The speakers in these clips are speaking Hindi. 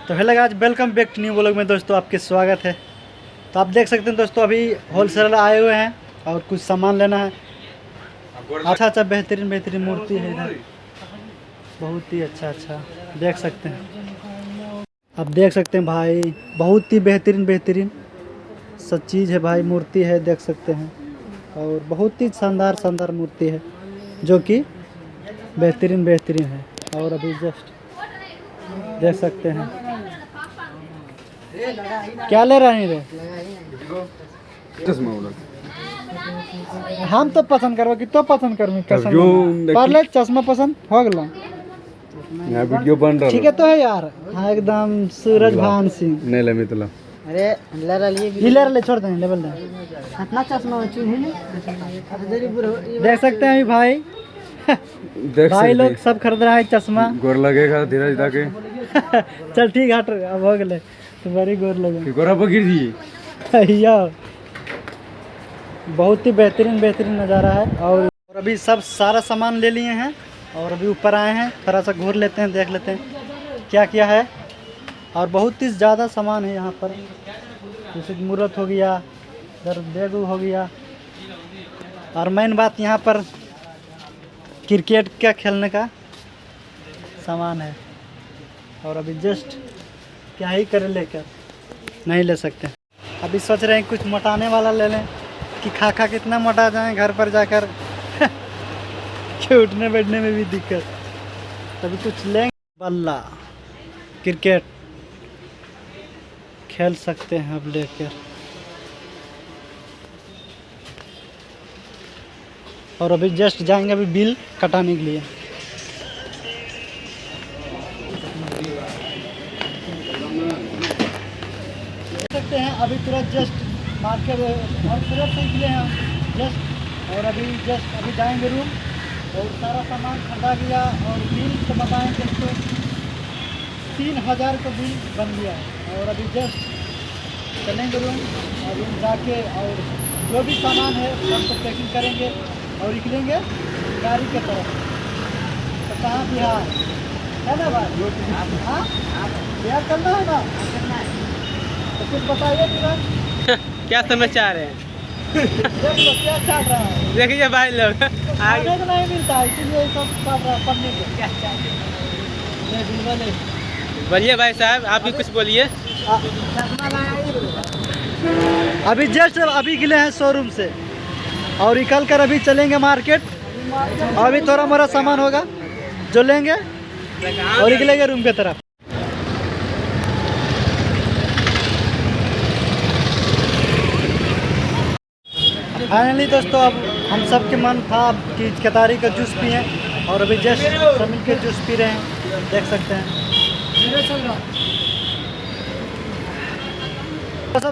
तो hello guys, welcome back to new vlog में दोस्तों आपके स्वागत है। तो आप देख सकते हैं दोस्तों, अभी होलसेलर आए हुए हैं और कुछ सामान लेना है। अच्छा बेहतरीन मूर्ति है इधर, बहुत ही अच्छा देख सकते हैं। आप देख सकते हैं भाई, बहुत ही बेहतरीन सब चीज़ है भाई, मूर्ति है देख सकते हैं। और बहुत ही शानदार मूर्ति है जो कि बेहतरीन है। और अभी जस्ट देख सकते हैं क्या ले रहे हैं रे। हम तो पसंद करो कि तो पसंद करूँ पहले चश्मा पसंद हो गया। यहाँ वीडियो बन रहा ठीक है तो है यार। हाँ एकदम सूरज भान सिंह नहीं ले मितला। अरे ले छोड़ दें लेवल दे अपना चश्मा देख सकते हैं भाई। भाई लोग सब खरीद रहा है चश्मा। गोर लगेगा धीरज दा के। चल ठीक हट, अब हो गए तुम्हारी गोर लगे गोरा पर गिर जी। बहुत ही बेहतरीन नज़ारा है। और अभी सब सारा सामान ले लिए हैं और अभी ऊपर आए हैं, थोड़ा सा घूर लेते हैं, देख लेते हैं क्या क्या है। और बहुत ही ज़्यादा सामान है यहाँ पर, जैसे कि मूर्त हो गया, इधर देगू हो गया। और मेन बात यहाँ पर क्रिकेट का खेलने का सामान है। और अभी जस्ट क्या ही करें, लेकर नहीं ले सकते। अभी सोच रहे हैं कुछ मोटाने वाला ले लें कि खा कितना मोटा जाए घर पर जाकर। कि उठने बैठने में भी दिक्कत। तभी कुछ लेंगे, बल्ला क्रिकेट खेल सकते हैं अब लेकर। और अभी जस्ट जाएंगे अभी बिल कटाने के लिए। देख सकते हैं अभी तुरंत जस्ट मार्केट और तुरंत से निकले हैं जस्ट। और अभी जाएंगे रूम और सारा सामान खरीदा गया। और बिल तो बताएंगे तो 3000 का बिल बन गया है। और अभी जस्ट चलेंगे रूम और रूम जाके और जो भी सामान है सबको पैकिंग करेंगे और निकलेंगे गाड़ी के तरफ। तो कहाँ बिहार है ना भाई? हाँ बिहार करना है ना, तो कुछ बताइए तुरंत। क्या समाचार है? देख लो क्या चल रहा है। देखिए भाई लोग आगे तो नहीं मिलता है, इसीलिए सब चल रहा है पढ़ने को। क्या बोलिए भाई साहब, आप भी कुछ बोलिए। अभी जस्ट अभी गिले हैं शोरूम से और निकल कर अभी चलेंगे मार्केट। अभी थोड़ा मोड़ा सामान होगा जो लेंगे और निकलेंगे रूम की तरफ। फाइनली दोस्तों, अब हम सब के मन था कि केतारी का जूस पिए और अभी जस्ट सब मिल के जूस पी रहे हैं, देख सकते हैं।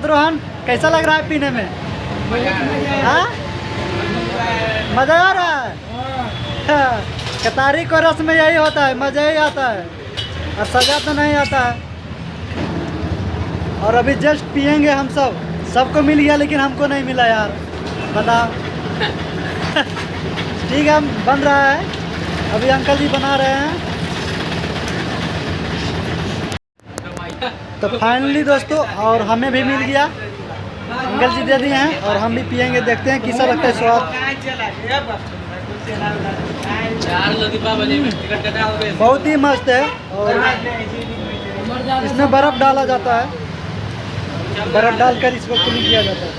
रोहन कैसा लग रहा है पीने में? हाँ मज़ा आ रहा है। केतारी को रस में यही होता है, मज़ा ही आता है और सजा तो नहीं आता है। और अभी जस्ट पियेंगे हम सबको मिल गया लेकिन हमको नहीं मिला यार, बताओ। ठीक है, बन रहा है अभी, अंकल जी बना रहे हैं। तो फाइनली दोस्तों, और हमें भी मिल गया, अंकल जी दे दिए हैं और हम भी पियेंगे, देखते हैं कैसा लगता है स्वाद। बहुत ही मस्त है। और इसमें बर्फ़ डाला जाता है, बर्फ़ डालकर इसको कूलिंग किया जाता है।